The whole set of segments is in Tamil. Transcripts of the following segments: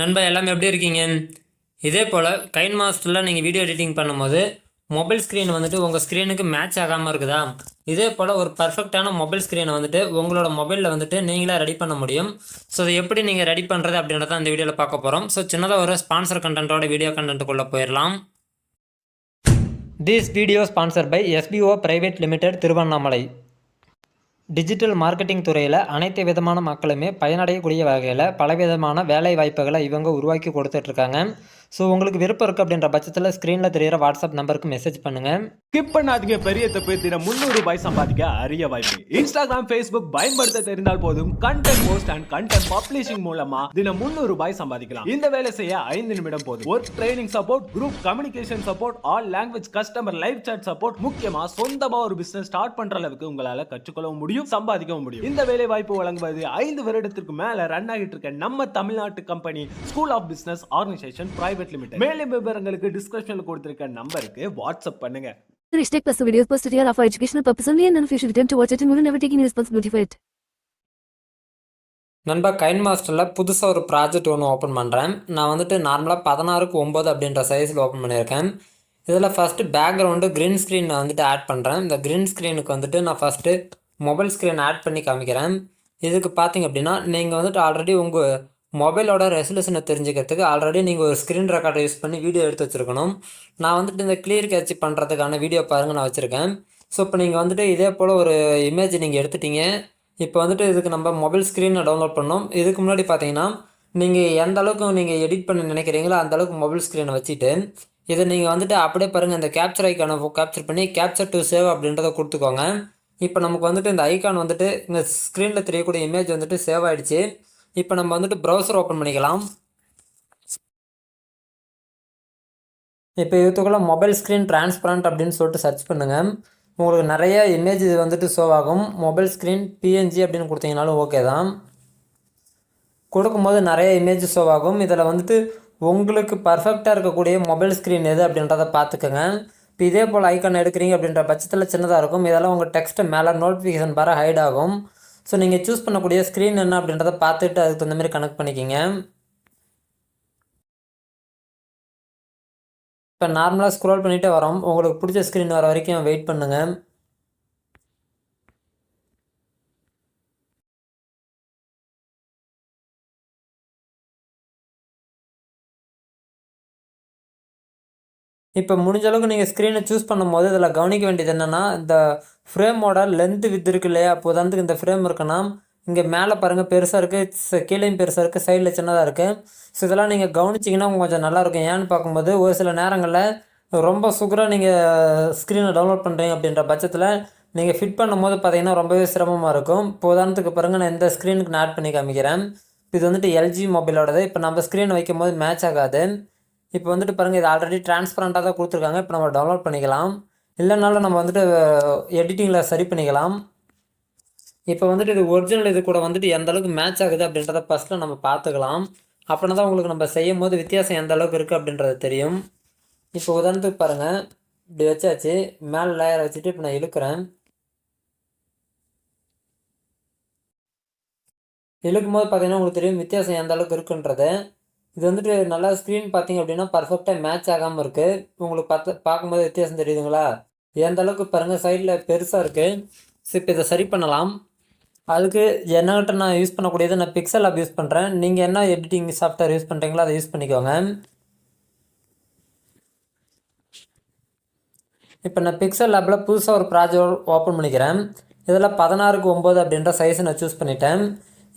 நண்பா எல்லாமே எப்படி இருக்கீங்க? இதே போல் கைன் மாஸ்டரில் நீங்கள் வீடியோ எடிட்டிங் பண்ணும்போது மொபைல் ஸ்க்ரீன் வந்துட்டு உங்கள் ஸ்க்ரீனுக்கு மேட்ச் ஆகாமல் இருக்குதா? இதே போல் ஒரு பர்ஃபெக்டான மொபைல் ஸ்க்ரீனை வந்துட்டு உங்களோட மொபைலில் வந்துட்டு நீங்களே ரெடி பண்ண முடியும். ஸோ அதை எப்படி நீங்கள் ரெடி பண்ணுறது அப்படின்றத இந்த வீடியோவில் பார்க்க போகிறோம். ஸோ சின்னதாக ஒரு ஸ்பான்சர் கண்டென்ட்டோட வீடியோ கண்டென்ட்டுக்குள்ளே போயிடலாம். This video sponsor by SPO private limited Tiruvannamalai. Digital marketing துறையில் அனைத்து விதமான மக்களுமே பயனடையக்கூடிய வகையில் பலவிதமான வேலை வாய்ப்புகளை இவங்க உருவாக்கி கொடுத்துட்ருக்காங்க. ஸோ உங்களுக்கு விருப்பம் இருக்குது அப்படின்ற பட்சத்தில் ஸ்க்ரீனில் தெரிகிற வாட்ஸ்அப் நம்பருக்கு மெசேஜ் பண்ணுங்கள். ஸ்கிப் பண்ணாதீங்க. பெரிய தப்பு. தினம் 300 ரூபாய் சம்பாதிக்க அரிய வாய்ப்பு. இன்ஸ்டாகிராம், ஃபேஸ்புக் பயன்படுத்த தெரிந்தால் போதும். Content post and content publishing மூலமா தினம் 300 ரூபாய் சம்பாதிக்கலாம். இந்த வேலை செய்ய 5 நிமிடம் போதும். Work training support, group communication support, all language customer live chat support, முக்கியமா சொந்தமா ஒரு பிசினஸ் ஸ்டார்ட் பண்ற அளவுக்கு உங்களால கற்றுக்கொள்ளவும் முடியும், சம்பாதிக்கவும் முடியும். இந்த வேலை வாய்ப்பு வழங்குவது 5 வருடத்திற்கு மேல ரன் ஆகிட்டு இருக்க நம்ம தமிழ்நாட்டு company school of business organisation private limited. மேலும் விவரங்களுக்கு டிஸ்கிரிப்ஷன்ல கொடுத்திருக்க நம்பருக்கு வாட்ஸ்அப் பண்ணுங்க. Take plus videos posted here are for educational purpose only and none of you should attempt to watch it and will never take any responsibility for it. நண்பா கைன் மாஸ்டரில் புதுசாக ஒரு ப்ராஜெக்ட் ஒன்று ஓப்பன் பண்ணுறேன். நான் வந்துட்டு நார்மலாக 16:9 அப்படின்ற சைஸில் ஓப்பன் பண்ணியிருக்கேன். இதில் ஃபஸ்ட்டு பேக்ரவுண்டு க்ரீன் ஸ்க்ரீன் நான் வந்துட்டு ஆட் பண்ணுறேன். இந்த க்ரீன் ஸ்க்ரீனுக்கு வந்துட்டு நான் ஃபஸ்ட்டு மொபைல் ஸ்க்ரீன் ஆட் பண்ணி காமிக்கிறேன். இதுக்கு பார்த்திங்க அப்படின்னா நீங்கள் வந்துட்டு ஆல்ரெடி உங்கள் மொபைலோட ரெசல்யூஷனை தெரிஞ்சுக்கிறதுக்கு ஆல்ரெடி நீங்கள் ஒரு ஸ்க்ரீன் ரெக்கார்டை யூஸ் பண்ணி வீடியோ எடுத்து வச்சுருக்கணும். நான் வந்துட்டு இந்த கிளியர் கேட்ச் பண்ணுறதுக்கான வீடியோ பாருங்கள் நான் வச்சுருக்கேன். ஸோ இப்போ நீங்கள் வந்துட்டு இதே போல் ஒரு இமேஜ் நீங்கள் எடுத்துட்டீங்க. இப்போ வந்துட்டு இதுக்கு நம்ம மொபைல் ஸ்க்ரீனை டவுன்லோட் பண்ணோம். இதுக்கு முன்னாடி பார்த்தீங்கன்னா நீங்கள் எந்த அளவுக்கு நீங்கள் எடிட் பண்ண நினைக்கிறீங்களோ அந்தளவுக்கு மொபைல் ஸ்க்ரீனை வச்சுட்டு இதை நீங்கள் வந்துட்டு அப்படியே பாருங்கள், இந்த கேப்சர் ஐக்கானை கேப்சர் பண்ணி கேப்சர் டு சேவ் அப்படின்றத கொடுத்துக்கோங்க. இப்போ நமக்கு வந்துட்டு இந்த ஐக்கான் வந்துட்டு இந்த ஸ்க்ரீனில் தெரியக்கூடிய இமேஜ் வந்துட்டு சேவ் ஆகிடுச்சு. இப்போ நம்ம வந்துட்டு ப்ரௌசர் ஓப்பன் பண்ணிக்கலாம். இப்போ இதுக்குள்ள மொபைல் ஸ்க்ரீன் டிரான்ஸ்பரண்ட் அப்படின்னு சொல்லிட்டு சர்ச் பண்ணுங்கள். உங்களுக்கு நிறைய இமேஜ் இது வந்துட்டு ஷோ ஆகும். மொபைல் ஸ்க்ரீன் பிஎன்ஜி அப்படின்னு கொடுத்தீங்கனாலும் ஓகே தான். கொடுக்கும்போது நிறைய இமேஜ் ஷோ ஆகும். இதில் வந்துட்டு உங்களுக்கு பர்ஃபெக்டாக இருக்கக்கூடிய மொபைல் ஸ்க்ரீன் எது அப்படின்றத பார்த்துக்கோங்க. இப்போ இதே போல் ஐக்கான் எடுக்கிறீங்க அப்படின்ற பட்சத்தில் சின்னதாக இருக்கும். இதெல்லாம் உங்கள் டெக்ஸ்ட்டை மேலே நோட்டிஃபிகேஷன் பார ஹைட் ஆகும். ஸோ நீங்கள் சூஸ் பண்ணக்கூடிய ஸ்க்ரீன் என்ன அப்படின்றத பார்த்துட்டு அதுக்கு தகுந்த மாதிரி கனெக்ட் பண்ணிக்கிங்க. இப்போ நார்மலாக ஸ்க்ரோல் பண்ணிகிட்டே வரோம். உங்களுக்கு பிடிச்ச ஸ்க்ரீன் வர வரைக்கும் வெயிட் பண்ணுங்கள். இப்போ முடிஞ்ச அளவுக்கு நீங்கள் ஸ்க்ரீனை சூஸ் பண்ணும்போது இதில் கவனிக்க வேண்டியது என்னென்னா, இந்த ஃப்ரேமோட லென்த்து வித் இருக்கு இல்லையா? அப்போ உதாரணத்துக்கு இந்த ஃப்ரேம் இருக்குன்னா இங்கே மேலே பாருங்கள் பெருசாக இருக்குது, கீழேயும் பெருசாக இருக்குது, சைடில் சின்னதாக இருக்குது. ஸோ இதெல்லாம் நீங்கள் கவனிச்சிங்கன்னா கொஞ்சம் நல்லாயிருக்கும். ஏன்னு பார்க்கும்போது ஒரு சில நேரங்களில் ரொம்ப சுகராக நீங்கள் ஸ்க்ரீனை டவுன்லோட் பண்ணுறீங்க அப்படின்ற பட்சத்தில் நீங்கள் ஃபிட் பண்ணும்போது பார்த்தீங்கன்னா ரொம்பவே சிரமமாக இருக்கும். இப்போ உதாரணத்துக்கு பாருங்கள், நான் இந்த ஸ்க்ரீனுக்கு நான் ஆட் பண்ணி காமிக்கிறேன். இது வந்துட்டு எல்ஜி மொபைலோடது. இப்போ நம்ம ஸ்க்ரீன் வைக்கும் போது மேட்ச் ஆகாது. இப்போ வந்துட்டு பாருங்கள், இது ஆல்ரெடி டிரான்ஸ்பரண்ட்டாக தான் கொடுத்துருக்காங்க. இப்போ நம்ம டவுன்லோட் பண்ணிக்கலாம். இல்லைனாலும் நம்ம வந்துட்டு எடிட்டிங்கில் சரி பண்ணிக்கலாம். இப்போ வந்துட்டு இது ஒரிஜினல் இது கூட வந்துட்டு எந்த அளவுக்கு மேட்ச் ஆகுது அப்படின்றத ஃபஸ்ட்டில் நம்ம பார்த்துக்கலாம். அப்படின்னா தான் உங்களுக்கு நம்ம செய்யும் போது வித்தியாசம் எந்த அளவுக்கு இருக்குது அப்படின்றது தெரியும். இப்போ உதாரணத்துக்கு பாருங்கள், இப்படி வச்சாச்சு. மேலே லேயரை வச்சுட்டு இப்போ நான் இழுக்கிறேன். இழுக்கும்போது பார்த்தீங்கன்னா உங்களுக்கு தெரியும் வித்தியாசம் எந்த அளவுக்கு இருக்குன்றது. இது வந்துட்டு நல்லா ஸ்க்ரீன் பார்த்தீங்க அப்படின்னா பர்ஃபெக்டாக மேட்ச் ஆகாமல் இருக்குது. உங்களுக்கு பார்க்கும்போது வித்தியாசம் தெரியுதுங்களா? எந்த அளவுக்கு பாருங்கள், சைடில் பெருசாக இருக்குது. ஸோ இப்போ இதை சரி பண்ணலாம். அதுக்கு என்னகிட்ட நான் யூஸ் பண்ணக்கூடியது நான் பிக்சல் ஆப் யூஸ் பண்ணுறேன். நீங்கள் என்ன எடிட்டிங் சாஃப்ட்வேர் யூஸ் பண்ணுறீங்களோ அதை யூஸ் பண்ணிக்கோங்க. இப்போ நான் பிக்சல் ஆப்பில் புதுசாக ஒரு ப்ராஜெக்ட் ஓப்பன் பண்ணிக்கிறேன். இதில் 16:9 அப்படின்ற சைஸை நான் சூஸ் பண்ணிட்டேன்.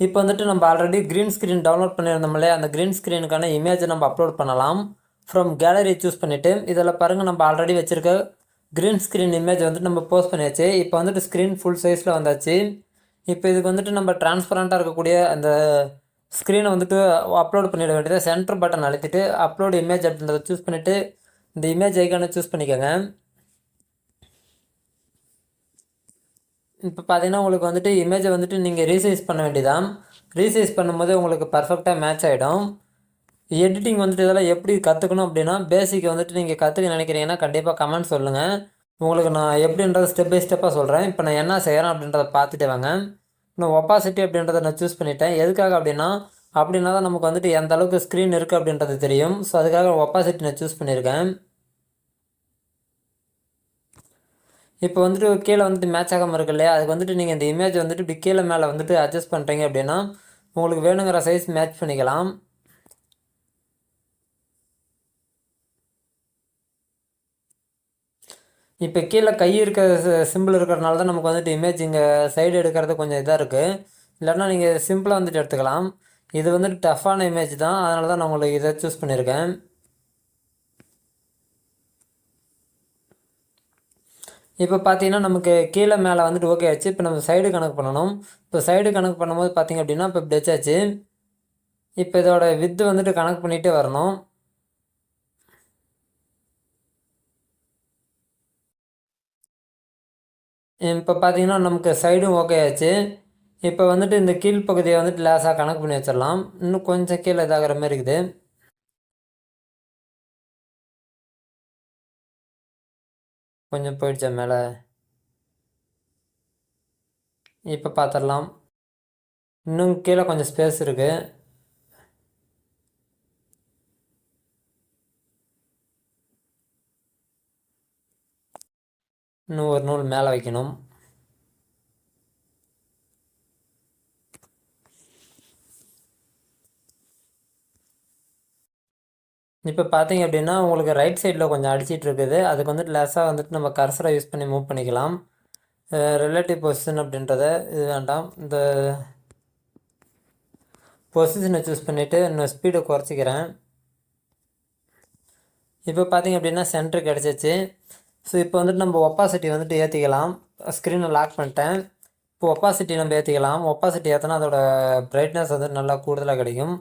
இப்போ வந்துட்டு நம்ம ஆல்ரெடி க்ரீன் ஸ்க்ரீன் டவுன்லோட் பண்ணியிருந்தோம்லே, அந்த க்ரீன் ஸ்க்ரீனுக்கான இமேஜை நம்ம அப்லோட் பண்ணலாம். ஃப்ரம் கேலரி சூஸ் பண்ணிவிட்டு இதில் பாருங்கள், நம்ம ஆல்ரெடி வச்சுருக்க க்ரீன் ஸ்க்ரீன் இமேஜ் வந்துட்டு நம்ம போஸ்ட் பண்ணியாச்சு. இப்போ வந்துட்டு ஸ்க்ரீன் ஃபுல் சைஸில் வந்தாச்சு. இப்போ இதுக்கு வந்துட்டு நம்ம டிரான்ஸ்பரண்ட்டாக இருக்கக்கூடிய அந்த ஸ்க்ரீனை வந்துட்டு அப்லோட் பண்ணிட வேண்டியது. சென்டர் பட்டன் அழுத்திட்டு அப்லோட் இமேஜ் அப்படின்றத சூஸ் பண்ணிவிட்டு இந்த இமேஜ் ஐக்கானை சூஸ் பண்ணிக்கோங்க. இப்போ பார்த்தீங்கன்னா உங்களுக்கு வந்துட்டு இமேஜை வந்துட்டு நீங்கள் ரீசைஸ் பண்ண வேண்டியதான். ரீசைஸ் பண்ணும்போது உங்களுக்கு பர்ஃபெக்டாக மேட்ச் ஆகிடும். எடிட்டிங் வந்துட்டு இதெல்லாம் எப்படி கற்றுக்கணும் அப்படின்னா, பேசிக்கை வந்துட்டு நீங்கள் கற்றுக்க நினைக்கிறீங்கன்னா கண்டிப்பாக கமெண்ட் சொல்லுங்கள். உங்களுக்கு நான் எப்படின்றத ஸ்டெப் பை ஸ்டெப்பாக சொல்கிறேன். இப்போ நான் என்ன செய்கிறேன் அப்படின்றத பார்த்துட்டு வாங்க. நான் ஒப்பாசிட்டி அப்படின்றத நான் சூஸ் பண்ணிட்டேன். எதுக்காக அப்படின்னா, அப்படின்னா தான் நமக்கு வந்துட்டு எந்த அளவுக்கு ஸ்க்ரீன் இருக்குது அப்படின்றது தெரியும். ஸோ அதுக்காக ஒப்பாசிட்டி நான் சூஸ் பண்ணியிருக்கேன். இப்போ வந்துட்டு கீழே வந்துட்டு மேட்ச் ஆகாமல் இருக்கு இல்லையா, அதுக்கு வந்துட்டு நீங்கள் இந்த இமேஜ் வந்துட்டு இப்படி கீழே மேலே வந்துட்டு அட்ஜஸ்ட் பண்ணுறீங்க அப்படின்னா உங்களுக்கு வேணுங்கிற சைஸ் மேட்ச் பண்ணிக்கலாம். இப்போ கீழே கை இருக்க சிம்பிள் இருக்கிறதுனால தான் நமக்கு வந்துட்டு இமேஜ் இங்கே சைடு எடுக்கிறது கொஞ்சம் இதாக இருக்குது. இல்லைன்னா நீங்கள் சிம்பிளாக வந்துட்டு எடுத்துக்கலாம். இது வந்துட்டு டஃப்பான இமேஜ் தான், அதனால தான் நான் உங்களுக்கு இதை சூஸ் பண்ணியிருக்கேன். இப்போ பார்த்தீங்கன்னா நமக்கு கீழே மேலே வந்துட்டு ஓகே ஆச்சு. இப்போ நம்ம சைடு கணக்கு பண்ணணும். இப்போ சைடு கணக்கு பண்ணும்போது பார்த்தீங்க அப்படின்னா இப்போ இப்படி வச்சாச்சு. இப்போ இதோட வித்து வந்துட்டு கணக்கு பண்ணிகிட்டே வரணும். இப்போ பார்த்தீங்கன்னா நமக்கு சைடும் ஓகே ஆச்சு. இப்போ வந்துட்டு இந்த கீழ்ப்பகுதியை வந்துட்டு லேசாக கணக்கு பண்ணி வச்சிடலாம். இன்னும் கொஞ்சம் கீழே இதாகிற மாதிரி இருக்குது. கொஞ்சம் போயிடுச்சா மேலே? இப்போ பார்த்துடலாம். இன்னும் கீழே கொஞ்சம் ஸ்பேஸ் இருக்குது. இன்னும் ஒரு நூல் மேலே வைக்கணும். இப்போ பார்த்தீங்க அப்படின்னா உங்களுக்கு ரைட் சைடில் கொஞ்சம் அடிச்சிட்டு இருக்குது. அதுக்கு வந்துட்டு லேசாக வந்துட்டு நம்ம கர்சரை யூஸ் பண்ணி மூவ் பண்ணிக்கலாம். ரிலேட்டிவ் பொசிஷன் அப்படின்றத இது வேண்டாம். இந்த பொசிஷனை சூஸ் பண்ணிவிட்டு இன்னும் ஸ்பீடை குறைச்சிக்கிறேன். இப்போ பார்த்தீங்க அப்படின்னா சென்டர் கிடச்சிச்சு. ஸோ இப்போ வந்துட்டு நம்ம ஒப்பாசிட்டி வந்துட்டு ஏற்றிக்கலாம். ஸ்க்ரீனை லாக் பண்ணிட்டேன். இப்போ ஒப்பாசிட்டி நம்ம ஏற்றிக்கலாம். ஒப்பாசிட்டி ஏற்றினா அதோட பிரைட்னஸ் வந்துட்டு நல்லா கூடுதலாக கிடைக்கும்.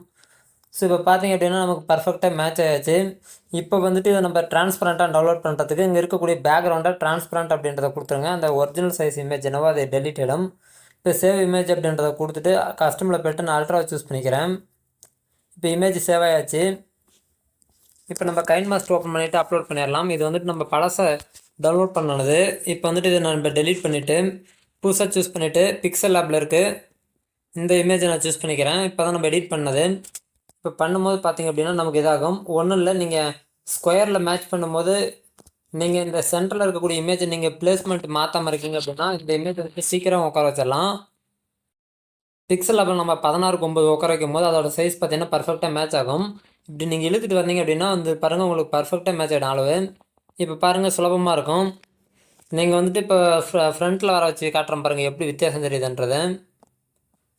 ஸோ இப்போ பார்த்தீங்க அப்படின்னா நமக்கு பர்ஃபெக்டாக மேட்ச் ஆகிடுச்சு. இப்போ வந்துட்டு இதை நம்ம ட்ரான்ஸ்பரண்ட்டாக டவுன்லோட் பண்ணுறதுக்கு இங்கே இருக்கக்கூடிய பேக்ரவுண்டாக ட்ரான்ஸ்பரண்ட் அப்படின்றத கொடுத்துருங்க. அந்த ஒரிஜினல் சைஸ் இமேஜ் என்னவோ அதை டெலிட்டிடும். இப்போ சேவ் இமேஜ் அப்படின்றத கொடுத்துட்டு கஸ்டமில் போய்ட்டு நான் அல்ட்ராவை சூஸ் பண்ணிக்கிறேன். இப்போ இமேஜ் சேவ் ஆயாச்சு. இப்போ நம்ம கைன் மாஸ்டர் ஓப்பன் பண்ணிவிட்டு அப்லோட் பண்ணிடலாம். இது வந்துட்டு நம்ம பழசை டவுன்லோட் பண்ணது. இப்போ வந்துட்டு இதை நம்ம டெலீட் பண்ணிவிட்டு புதுசாக சூஸ் பண்ணிவிட்டு பிக்சல் லேபில் இருக்குது இந்த இமேஜை நான் சூஸ் பண்ணிக்கிறேன். இப்போ தான் நம்ம எடிட் பண்ணது. இப்போ பண்ணும்போது பார்த்திங்க அப்படின்னா நமக்கு இதாகும். ஒன்றும் இல்லை, நீங்கள் ஸ்கொயரில் மேட்ச் பண்ணும்போது நீங்கள் இந்த சென்டரில் இருக்கக்கூடிய இமேஜை நீங்கள் பிளேஸ்மெண்ட் மாற்றாமல் இருக்கீங்க அப்படின்னா இந்த இமேஜ் வந்துட்டு சீக்கிரம் உட்கார வச்சிடலாம். பிக்சல் லேபில் நம்ம 16:9 உட்கார வைக்கும் போது அதோட சைஸ் பார்த்தீங்கன்னா பர்ஃபெக்டாக மேட்ச் ஆகும். இப்படி நீங்கள் இழுத்துட்டு வந்தீங்க அப்படின்னா வந்து பாருங்கள் உங்களுக்கு பர்ஃபெக்டாக மேட்ச் ஆகிடும் அளவு. இப்போ பாருங்கள் சுலபமாக இருக்கும். நீங்கள் வந்துட்டு இப்போ ஃப்ரண்ட்டில் வர வச்சு காட்டுறேன் பாருங்கள் எப்படி வித்தியாசம் தெரியுதுன்றது.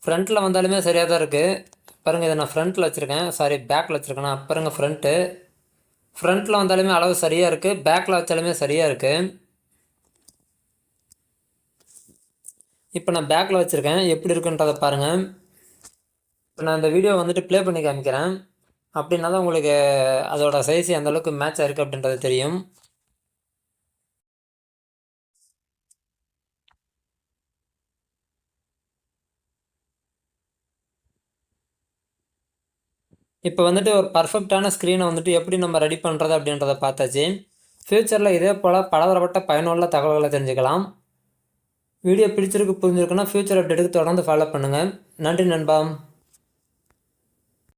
ஃப்ரண்ட்டில் வந்தாலுமே சரியாக தான் இருக்குது. பாருங்கள் இதை நான் ஃப்ரண்ட்டில் வச்சுருக்கேன், சாரி பேக்கில் வச்சுருக்கேன். நான் பாருங்கள் ஃப்ரண்ட்டில் வந்தாலுமே அளவு சரியாக இருக்குது, பேக்கில் வச்சாலுமே சரியாக இருக்குது. இப்போ நான் பேக்கில் வச்சுருக்கேன், எப்படி இருக்குன்றதை பாருங்கள். இப்போ நான் இந்த வீடியோ வந்துட்டு ப்ளே பண்ணி காமிக்கிறேன். அப்படின்னா தான் உங்களுக்கு அதோட சைஸ் எந்த அளவுக்கு மேட்ச் ஆகிருக்கு அப்படின்றது தெரியும். இப்போ வந்துட்டு ஒரு பர்ஃபெக்டான ஸ்க்ரீனை வந்துட்டு எப்படி நம்ம ரெடி பண்ணுறது அப்படின்றத பார்த்தாச்சு. ஃப்யூச்சரில் இதே போல் பலதரப்பட்ட பயனுள்ள தகவல்களை தெரிஞ்சுக்கலாம். வீடியோ பிடிச்சிருக்கு புரிஞ்சிருக்குன்னா ஃப்யூச்சர் அப்டேட்டுக்கு தொடர்ந்து ஃபாலோ பண்ணுங்கள். நன்றி நண்பா.